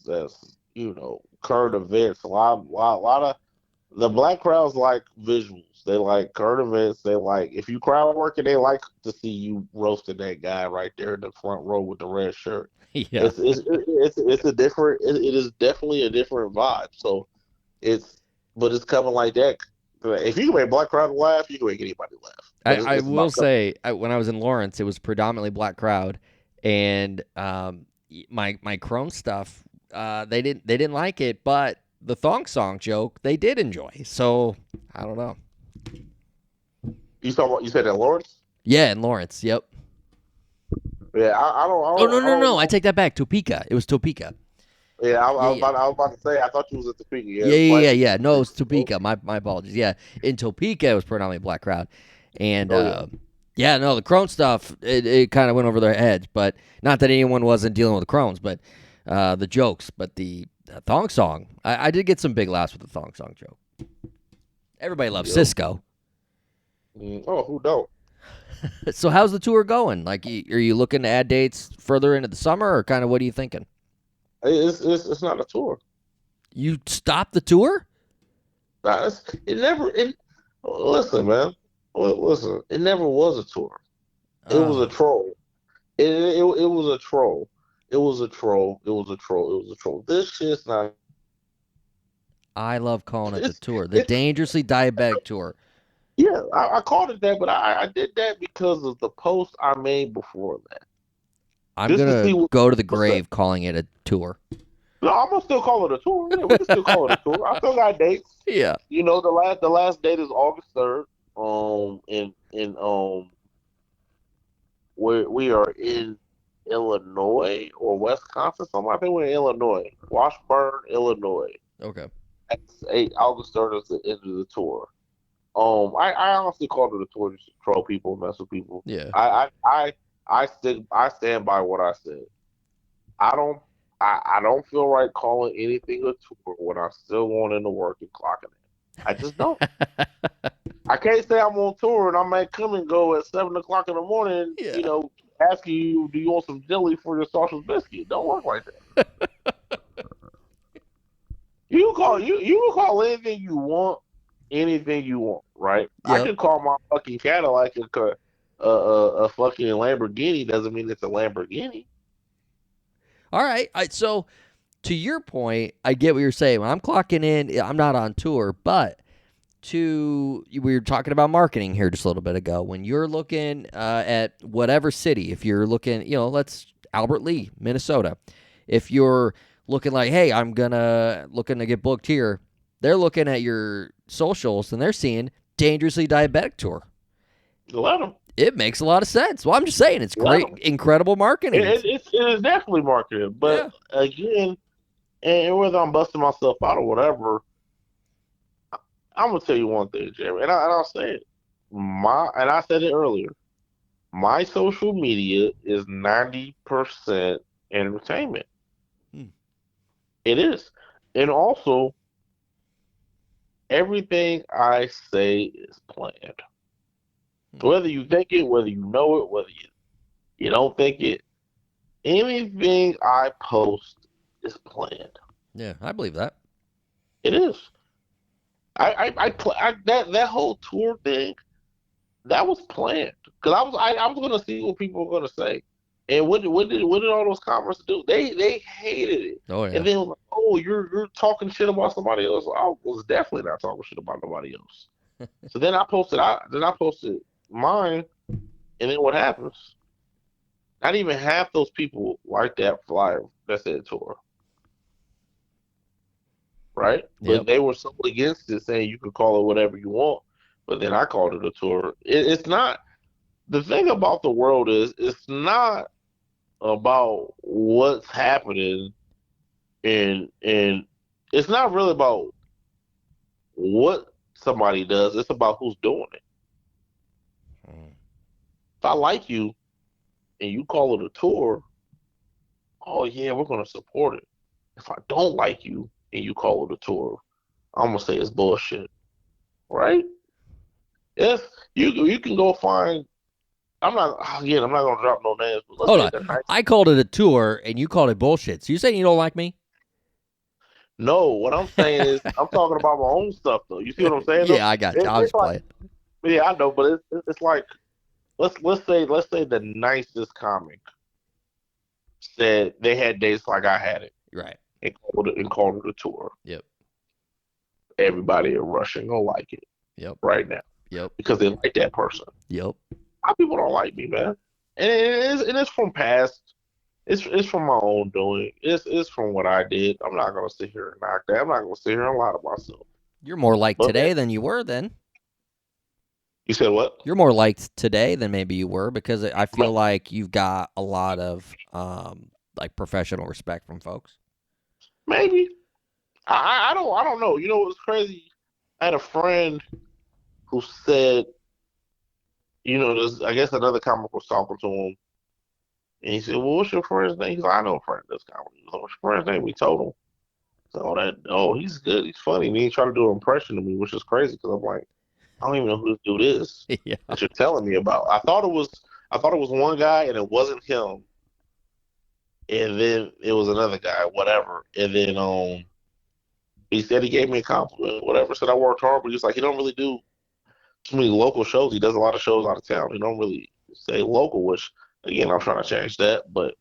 That's current events. A lot of the black crowds like visuals. They like current events. They like if you crowd working, they like to see you roasting that guy right there in the front row with the red shirt. Yeah. It's a different. It is definitely a different vibe. So but it's coming like that. If you can make black crowd laugh, you can make anybody laugh. I will say, when I was in Lawrence, it was predominantly black crowd, and my crone stuff, they didn't like it, but the thong song joke they did enjoy. So I don't know. You said in Lawrence? Yeah, in Lawrence. Yep. Yeah, I don't. Oh no! I take that back. Topeka. It was Topeka. Yeah, I was about to say. I thought you was at Topeka. Yeah. No, it was Topeka. My apologies. Yeah, in Topeka it was predominantly black crowd, and the crone stuff it kind of went over their heads. But not that anyone wasn't dealing with the crones, but the jokes. But the thong song, I did get some big laughs with the thong song joke. Everybody loves Cisco. Oh, who don't? So how's the tour going? Like, are you looking to add dates further into the summer, or kind of what are you thinking? It's not a tour. You stopped the tour? Nah, it never. Listen, man. Listen. It never was a tour. It was a troll. It was a troll. It was a troll. It was a troll. It was a troll. This shit's not. I love calling it the tour, the It's Dangerously Diabetic Tour. yeah. I called it that, but I did that because of the post I made before that. I'm Just to gonna see go to the what's up. grave calling it a tour. No, I'm gonna still call it a tour. Yeah, we can still call it a tour. I still got dates. Yeah. You know, the last date is August 3rd. In we are in Illinois or Wisconsin. Something. I think we're in Illinois, Washburn, Illinois. Okay. That's August 3rd is the end of the tour. I honestly called it a tour just to troll people, mess with people. Yeah. I stand by what I said. I don't feel right calling anything a tour when I'm still going into work and clocking in. I just don't. I can't say I'm on tour and I might come and go at 7 o'clock in the morning. Yeah. You know, asking you, do you want some jelly for your sausage biscuit? It don't work like that. You can call anything you want, right? Yep. I can call my fucking Cadillac a fucking Lamborghini. Doesn't mean it's a Lamborghini. All right. So to your point, I get what you're saying. When I'm clocking in, I'm not on tour, but we were talking about marketing here just a little bit ago. When you're looking at whatever city, if you're looking, let's Albert Lee, Minnesota. If you're looking like, hey, I'm looking to get booked here, they're looking at your socials and they're seeing Dangerously Diabetic Tour. Let them. It makes a lot of sense. Well, I'm just saying, it's great, incredible marketing. It is definitely marketing, but again, and whether I'm busting myself out or whatever, I'm gonna tell you one thing, Jeremy, and I'll say it. I said it earlier. My social media is 90% entertainment. It is, and also everything I say is planned. Whether you think it, whether you know it, whether you don't think it, anything I post is planned. Yeah, I believe that. It is. That whole tour thing, that was planned because I was gonna see what people were gonna say, and what did all those comments do? They hated it. Oh yeah. And then like, oh, you're talking shit about somebody else. I was definitely not talking shit about nobody else. So then I posted mine, and then what happens? Not even half those people like that flyer that said tour. Right? Yep. But they were so against it, saying you could call it whatever you want. But then I called it a tour. It's not. The thing about the world is it's not about what's happening, and it's not really about what somebody does. It's about who's doing it. If I like you and you call it a tour, oh yeah, we're gonna support it. If I don't like you and you call it a tour, I'm gonna say it's bullshit, right? If you can go find. I'm not gonna drop no names. But hold on, I called it a tour and you called it bullshit. So you saying you don't like me? No, what I'm saying is I'm talking about my own stuff though. You see what I'm saying? Yeah, I got you. I was playing. Yeah, I know, but it's like let's say the nicest comic said they had dates like I had it, right? And called it a tour. Yep. Everybody in Russia gonna like it. Yep. Right now. Yep. Because they like that person. Yep. A lot of people don't like me, man, and it's from past. It's from my own doing. It's from what I did. I'm not gonna sit here and knock that. I'm not gonna sit here and lie to myself. You're more liked today than you were then. You said what? You're more liked today than maybe you were because I feel like you've got a lot of like professional respect from folks. Maybe. I don't know. You know what's crazy? I had a friend who said, I guess another comic was talking to him, and he said, "Well, what's your friend's name?" He's like, "I know a friend of this comic." He's like, "What's your friend's name?" We told him. So he's good, he's funny. And he tried to do an impression of me, which is crazy because I'm like, I don't even know who this dude is Yeah. that you're telling me about. I thought it was one guy, and it wasn't him. And then it was another guy, whatever. And then he said he gave me a compliment, whatever. Said I worked hard, but he's like he don't really do too many local shows. He does a lot of shows out of town. He don't really say local, which again I'm trying to change that. But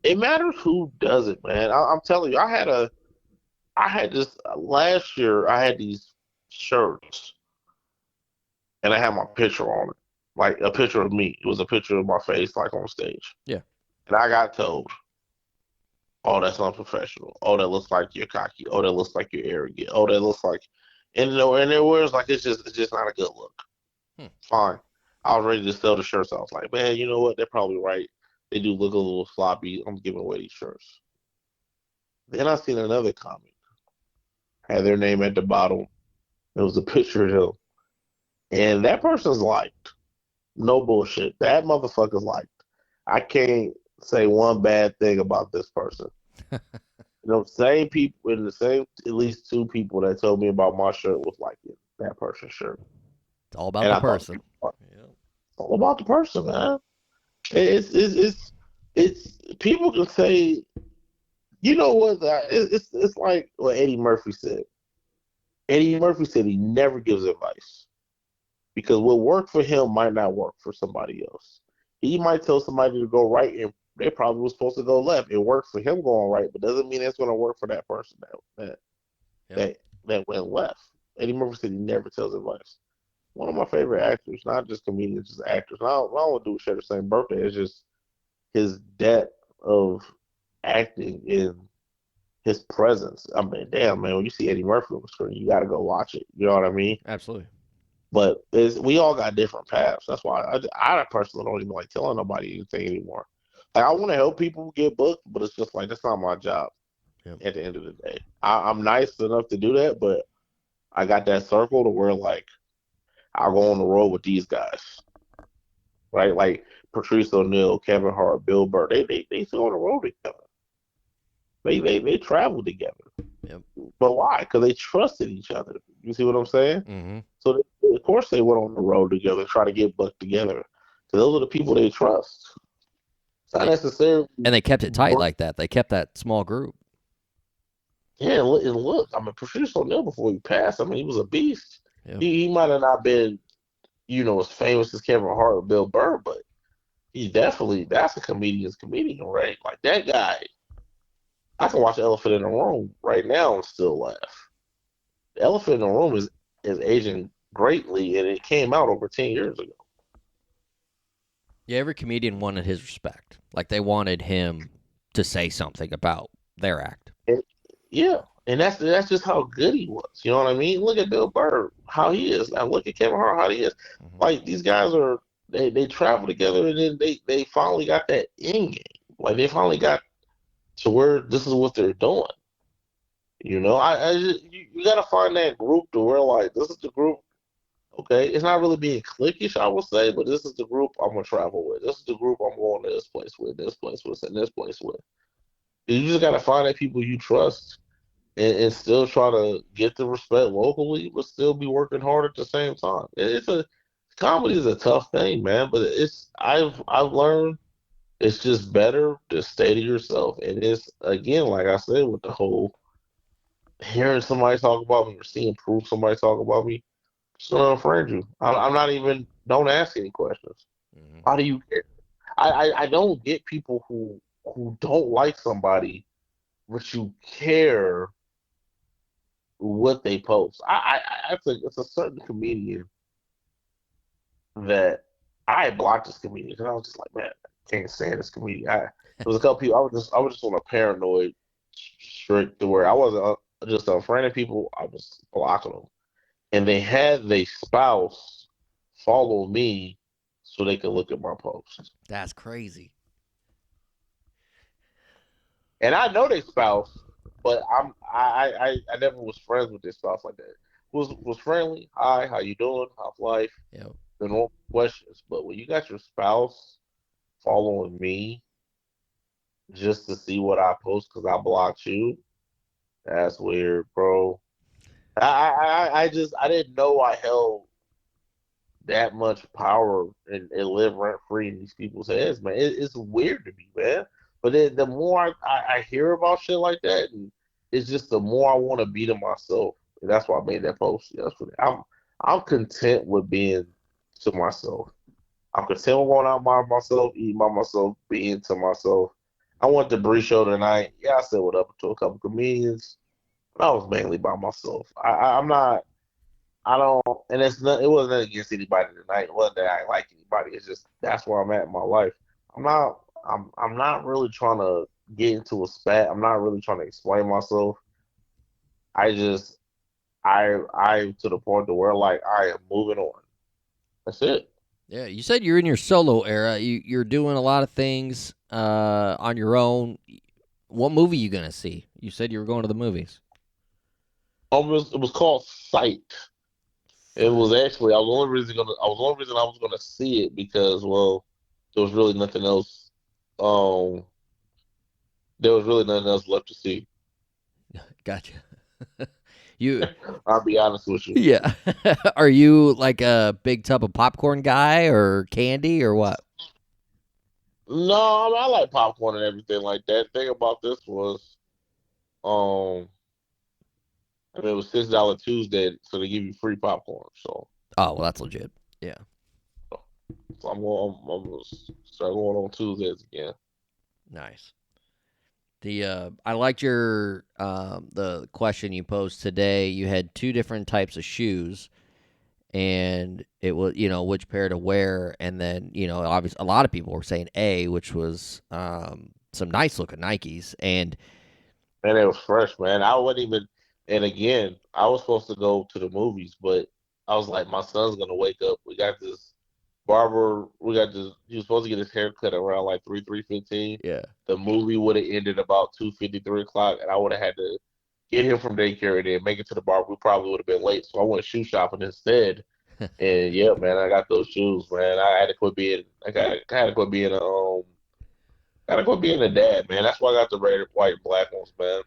it matters who does it, man. I'm telling you, I had this last year. I had these shirts, and I had my picture on it, like a picture of me. It was a picture of my face, like on stage. Yeah. And I got told, "Oh, that's unprofessional. Oh, that looks like you're cocky. Oh, that looks like you're arrogant. Oh, that looks like," and there was like it's just not a good look. Hmm. Fine. I was ready to sell the shirts. I was like, man, you know what? They're probably right. They do look a little sloppy. I'm giving away these shirts. Then I seen another comic had their name at the bottom. It was a picture of him, and that person's liked. No bullshit. That motherfucker's liked. I can't say one bad thing about this person. Same people in the same, at least two people that told me about my shirt was liking that person's shirt, It's all about and the I thought person. Yeah. it's all about the person, man. It's people can say, you know what? It's like what Eddie Murphy said. Eddie Murphy said he never gives advice because what worked for him might not work for somebody else. He might tell somebody to go right, and they probably was supposed to go left. It worked for him going right, but doesn't mean it's going to work for that person that Yep. that that went left. Eddie Murphy said he never tells advice. One of my favorite actors, not just comedians, just actors. And I don't want to do share the same birthday. It's just his depth of acting and his presence. I mean, damn man, when you see Eddie Murphy on the screen, you got to go watch it. You know what I mean? Absolutely. But we all got different paths. That's why I personally don't even like telling nobody anything anymore. Like I want to help people get booked, but it's just like that's not my job. Yep. At the end of the day, I'm nice enough to do that, but I got that circle to where like I'll go on the road with these guys, right? Like Patrice O'Neal, Kevin Hart, Bill Burr. They still on the road together. They travel together. Yep. But why? Because they trusted each other. You see what I'm saying? Mm-hmm. So of course they went on the road together, try to get booked together. So those are the people they trust. It's not necessarily. And they kept it tight like that. They kept that small group. Yeah, and look, I mean, Patrice O'Neal before he passed, I mean, he was a beast. Yeah. He might have not been, as famous as Kevin Hart or Bill Burr, but that's a comedian's comedian, right? Like that guy, I can watch Elephant in the Room right now and still laugh. The Elephant in the Room is aging greatly, and it came out over 10 years ago. Yeah, every comedian wanted his respect. Like they wanted him to say something about their act. Yeah, and that's just how good he was. You know what I mean? Look at Bill Burr, how he is. Now look at Kevin Hart, how he is. Mm-hmm. Like these guys they travel together, and then they finally got that end game. Like they finally got to where this is what they're doing. You got to find that group to where like this is the group. Okay, it's not really being cliquish, I would say, but this is the group I'm gonna travel with. This is the group I'm going to this place with, and this place with. You just got to find that people you trust and still try to get the respect locally, but still be working hard at the same time. Comedy is a tough thing, man, but I've learned it's just better to stay to yourself. And it's again, like I said, with the whole hearing somebody talk about me or seeing proof somebody talk about me, just gonna unfriend you. I'm not even. Don't ask any questions. Mm-hmm. How do you care? I don't get people who don't like somebody, but you care what they post. It's a certain comedian that I had blocked this comedian because I was just like, man, I can't stand this comedian. There was a couple people. I was just on a paranoid streak to where I wasn't just unfriending people. I was blocking them, and they had their spouse follow me so they could look at my posts. That's crazy. And I know their spouse, but I never was friends with their spouse like that. Was friendly. Hi, how you doing? How's life? Yep. The normal questions. But when you got your spouse following me just to see what I post because I blocked you, that's weird, bro. I didn't know I held that much power and live rent free in these people's heads, man. It's weird to me, man. But then the more I hear about shit like that, and it's just the more I want to be to myself. And that's why I made that post yesterday. I'm content with being to myself. I'm content with going out by myself, eating by myself, being to myself. I went to Bree show tonight. Yeah, I said what up to a couple comedians, but I was mainly by myself. I'm not. I don't, and it's not. It wasn't nothing against anybody tonight. It wasn't that I like anybody. It's just that's where I'm at in my life. I'm not. I'm not really trying to get into a spat. I'm not really trying to explain myself. I just I to the point to where like I am moving on. That's it. Yeah, you said you're in your solo era. You're doing a lot of things on your own. What movie you gonna see? You said you were going to the movies. It was called Sight. It was actually I was the only reason I was gonna see it because well there was really nothing else um there was really nothing else left to see. Gotcha. You, I'll be honest with you. yeah. Are you like a big tub of popcorn guy or candy or what? No, I like popcorn and everything like that. Thing about this was um I mean it was $6 Tuesday, so they give you free popcorn. Oh, well, that's legit. Yeah. So I'm gonna start going on Tuesdays again. Nice. I liked your the question you posed today. You had two different types of shoes, and it was which pair to wear, and then obviously a lot of people were saying A, which was some nice looking Nikes, and And it was fresh, man. I wasn't even, and again, I was supposed to go to the movies, but I was like, my son's gonna wake up. We got this barber. We got this. He was supposed to get his hair cut around like 3:15. yeah, The movie would have ended about 2:50, 3 o'clock, and I would have had to get him from daycare and then make it to the barber. We probably would have been late, so I went shoe shopping instead. And yeah, man, I got those shoes, man. I had to quit being. I had to quit being a gotta quit being a dad, man. That's why I got the red, white, and black ones, man.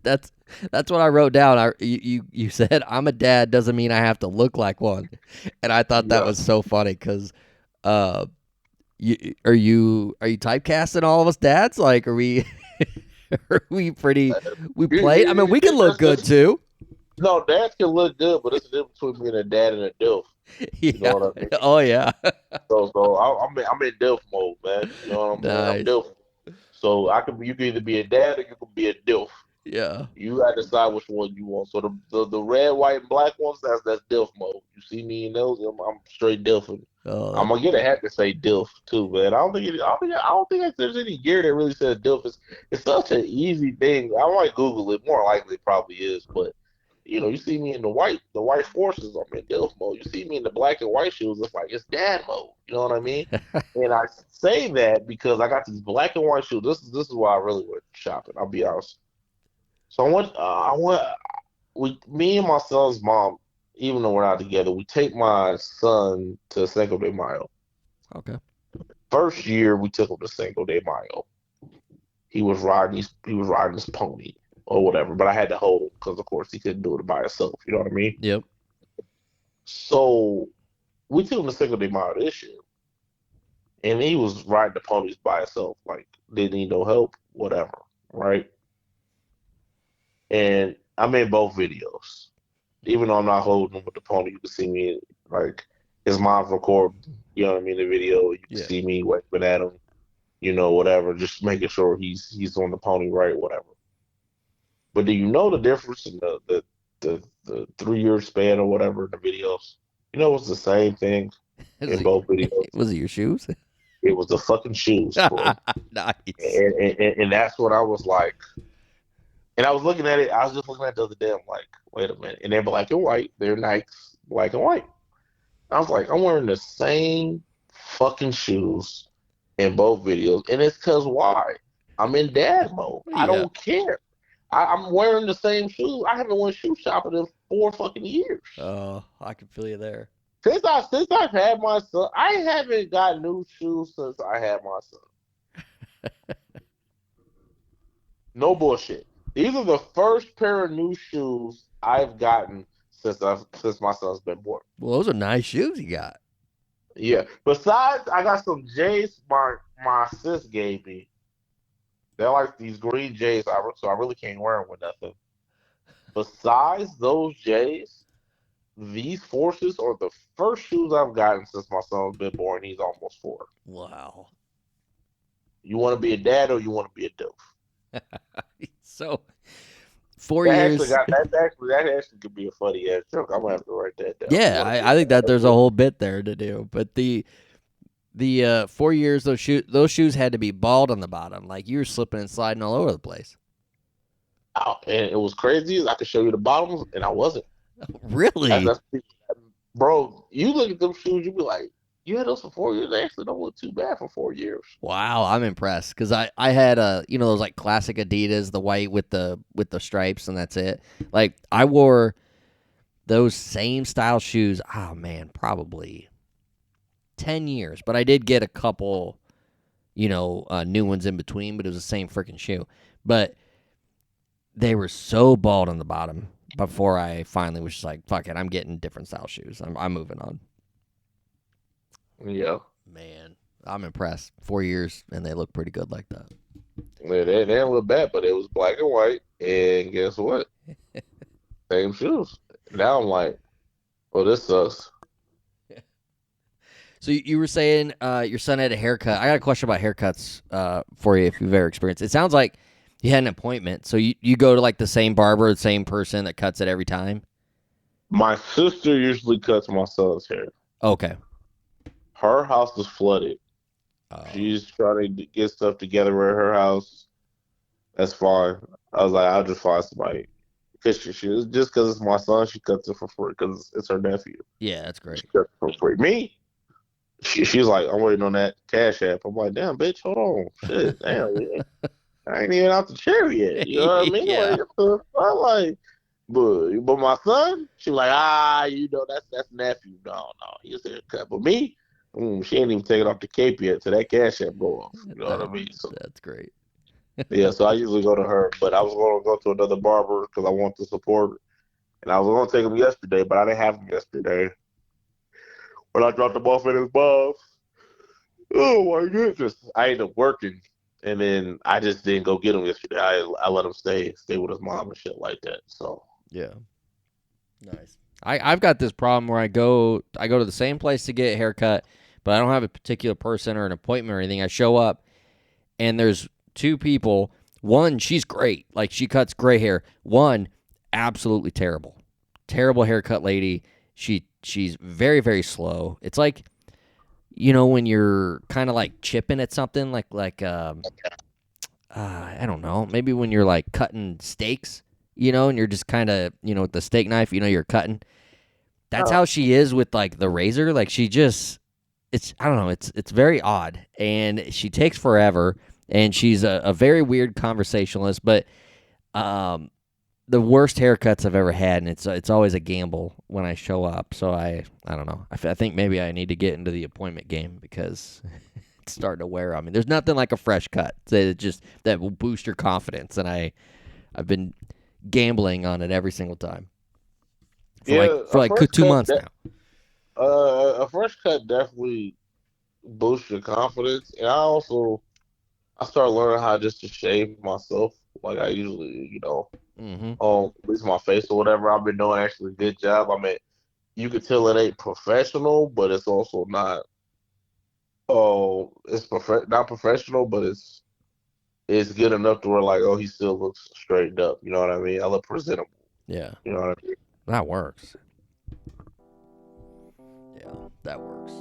that's that's what I wrote down. You said I'm a dad doesn't mean I have to look like one, and I thought that Yeah. was so funny because uh, are you typecasting all of us dads? Like, are we are we play? I mean, we can look That's good just too. no. Dads can look good, but it's the difference between being a dad and a dilf. You Yeah. know what I mean? Oh yeah. I'm in dilf mode, man. You know what I'm saying? I'm Nice. dilf. So you can either be a dad or you can be a dilf. Yeah. You gotta decide which one you want. So the red, white, and black ones, that's DILF mode. You see me in those, I'm straight DILFing. Oh, I'm gonna get a hat to say DILF too, man. I don't think there's any gear that really says DILF. It's such an easy thing. I might Google it. More likely, it probably is. But you see me in the white forces. I'm in DILF mode. You see me in the black and white shoes. It's like it's dad mode. You know what I mean? And I say that because I got these black and white shoes. This is why I really went shopping. I'll be honest. So me and my son's mom, even though we're not together, we take my son to Cinco de Mayo. okay. First year we took him to Cinco de Mayo. He was riding his pony or whatever, but I had to hold him because of course he couldn't do it by himself. You know what I mean? Yep. So we took him to Cinco de Mayo this year, and he was riding the ponies by himself, like didn't need no help, whatever, right? And I'm in both videos. Even though I'm not holding him with the pony, you can see me like his mom's recording, you know what I mean, the video. You can Yeah. see me waving at him, whatever, just making sure he's on the pony right, whatever. But do you know the difference in the 3 year span or whatever in the videos? You know it's the same thing in both videos. Was it your shoes? It was the fucking shoes, bro. Nice. And that's what I was like. And I was looking at it. I was just looking at it the other day. I'm like, wait a minute. And they're black and white. They're Nikes, black and white. I was like, I'm wearing the same fucking shoes in both videos. And it's because why? I'm in dad mode. I Yeah. don't care. I'm wearing the same shoes. I haven't went shoe shopping in 4 fucking years. Oh, I can feel you there. Since I've had my son, I haven't got new shoes since I had my son. No bullshit. These are the first pair of new shoes I've gotten since my son's been born. Well, those are nice shoes you got. Yeah. Besides, I got some J's my sis gave me. They're like these green J's, so I really can't wear them with nothing. Besides those J's, these forces are the first shoes I've gotten since my son's been born. He's almost 4. Wow. You want to be a dad or you want to be a doof? So 4 years. That actually could be a funny ass joke. I'm gonna have to write that down. You Yeah, want to be I a think that dad there's a whole bit there to do. But the 4 years those shoes had to be bald on the bottom, like you were slipping and sliding all over the place. and it was crazy. I could show you the bottoms, and I wasn't. Really? That's, bro. You look at them shoes, you be like, you had those for 4 years. They actually don't look too bad for 4 years. Wow, I'm impressed because I had those like classic Adidas, the white with the stripes, and that's it. Like I wore those same style shoes. Oh man, probably 10 years, but I did get a couple, new ones in between. But it was the same freaking shoe. But they were so bald on the bottom before I finally was just like, fuck it, I'm getting different style shoes. I'm moving on. Yeah. Man, I'm impressed. 4 years, and they look pretty good like that. They didn't look bad, but it was black and white. And guess what? Same shoes. Now I'm like, well, this sucks. So you were saying your son had a haircut. I got a question about haircuts for you if you've ever experienced. It sounds like you had an appointment. So you go to like the same barber, the same person that cuts it every time? My sister usually cuts my son's hair. Okay. Her house is flooded. Oh. She's trying to get stuff together at her house. That's fine. I was like, I'll just find somebody. Because just because it's my son, she cuts it for free because it's her nephew. Yeah, that's great. She cuts it for free. Me, she's like, I'm waiting on that cash app. I'm like, damn, bitch, hold on. Shit, damn. I ain't even out the chair yet. You know what I mean? Yeah. I'm like, but my son, she was like, that's nephew. No, he's a cut. But me, she ain't even taken off the cape yet till that cash app go off. You know what I mean? So, that's great. yeah, so I usually go to her, but I was going to go to another barber because I want the support. And I was going to take him yesterday, but I didn't have him yesterday. When I dropped him off at his mom's, oh my goodness, I ended up working. And then I just didn't go get him yesterday. I let him stay with his mom and shit like that. So yeah, nice. I've got this problem where I go to the same place to get a haircut, but I don't have a particular person or an appointment or anything. I show up, and there's two people. One, she's great, like she cuts gray hair. One, absolutely terrible haircut lady. She's very, very slow. It's like, when you're kind of like chipping at something, like I don't know, maybe when you're like cutting steaks, and you're just kind of, with the steak knife, you're cutting. That's how she is with like the razor. Like I don't know, it's very odd, and she takes forever, and she's a very weird conversationalist, but the worst haircuts I've ever had, and it's always a gamble when I show up. So I don't know. I think maybe I need to get into the appointment game because it's starting to wear on me. There's nothing like a fresh cut that will boost your confidence, and I've been gambling on it every single time for 2 months now. A fresh cut definitely boosts your confidence, and I started learning how just to shave myself. Like I usually, at least my face or whatever. I've been doing actually a good job. I mean, you could tell it ain't professional, but it's also not. Oh, not professional, but it's good enough to where like, he still looks straightened up. You know what I mean? I look presentable. Yeah, you know what I mean. That works. Yeah, that works.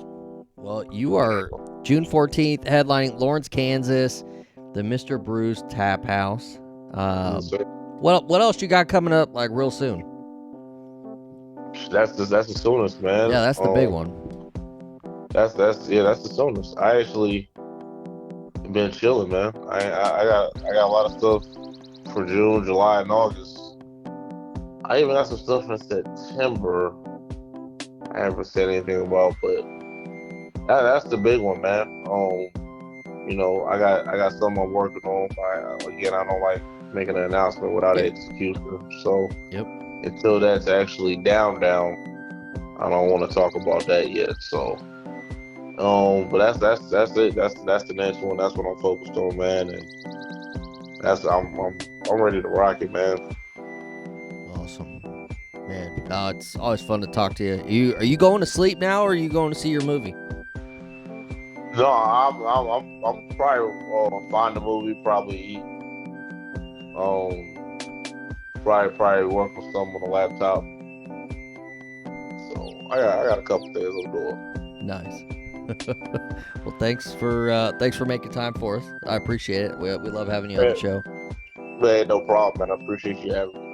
Well, you are June 14th headlining Lawrence, Kansas, the Mr. Brews Tap House. What else you got coming up like real soon? That's the soonest, man. Yeah, that's the big one. That's the soonest. I actually been chilling, man. I got a lot of stuff for June, July, and August. I even got some stuff in September. I haven't said anything about, but that's the big one, man. I got something I'm working on. I don't like making an announcement without Yep. execution. So Yep. until that's actually down, I don't want to talk about that yet. So, but that's it. That's the next one. That's what I'm focused on, man. And I'm ready to rock it, man. Awesome, man. It's always fun to talk to you. Are you going to sleep now, or are you going to see your movie? No, I'm probably find the movie, probably eat, probably work on something on the laptop. So I got a couple things I'm doing. Nice. Well, thanks for making time for us. I appreciate it. We love having you on the show. Man, no problem, man. I appreciate you having me.